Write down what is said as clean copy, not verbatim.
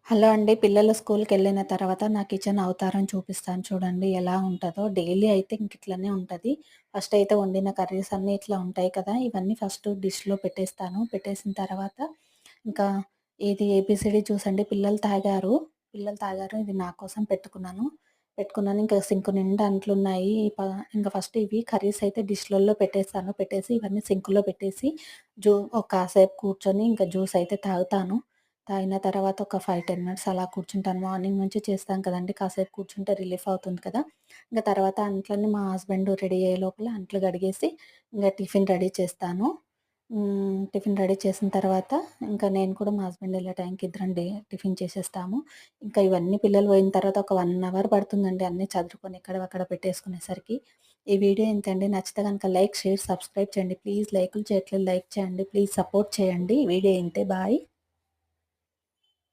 Hello అండి. పిల్లలు స్కూల్‌కెళ్ళిన తర్వాత నా కిచెన్ అవతారం చూపిస్తాను చూడండి ఎలా ఉంటదో. డైలీ అయితే ఇంకిట్లనే ఉంటది. ఫస్ట్ అయితే వండిన కర్రీస్ అన్నీ ఇట్లా ఉంటాయి కదా! ఇవన్నీ ఫస్ట్ డిష్‌లో పెట్టేస్తాను. పెట్టేసిన తర్వాత ఇంకా ఇది ఏబీసీడీ చూసండి పిల్లలు తాగారు. ఇది నా కోసం పెట్టుకున్నాను. ఇంకా సింక్ నిండా అంట్లున్నాయి. ఇంక ఫస్ట్ ఇవి కర్రీస్ అయితే డిష్‌లలో పెట్టేస్తాను. పెట్టేసి ఇవన్నీ సింక్‌లో పెట్టేసి ఒక కాసేపు కూర్చొని ఇంకా జ్యూస్ అయితే తాగుతాను. తాగిన తర్వాత ఒక 5, 10 మినిట్స్ అలా కూర్చుంటాను. మార్నింగ్ నుంచి చేస్తాం కదండీ! కాసేపు కూర్చుంటే రిలీఫ్ అవుతుంది కదా! ఇంక తర్వాత అంట్లన్నీ మా హస్బెండ్ రెడీ అయ్యే లోపల అంట్లు కడిగేసి ఇంగ టిఫిన్ రెడీ చేస్తాను. టిఫిన్ రెడీ చేసిన తర్వాత ఇంకా నేను కూడా మా హస్బెండ్ ఎళ్ళే టైంకి ఇద్దరం టిఫిన్ చేసేస్తాము. ఇంకా ఇవన్నీ పిల్లలు పోయిన తర్వాత ఒక 1 అవర్ పడుతుందండి అన్నీ చదురుకొని ఎక్కడివక్కడ పెట్టేసుకునేసరికి. ఈ వీడియో ఇంతండి. నచ్చితే గనుక లైక్, షేర్, సబ్స్క్రైబ్ చేయండి. ప్లీజ్ లైకులు చేయట్లేదు లైక్ చేయండి. ప్లీజ్ సపోర్ట్ చేయండి. వీడియో ఇంతే. బాయ్.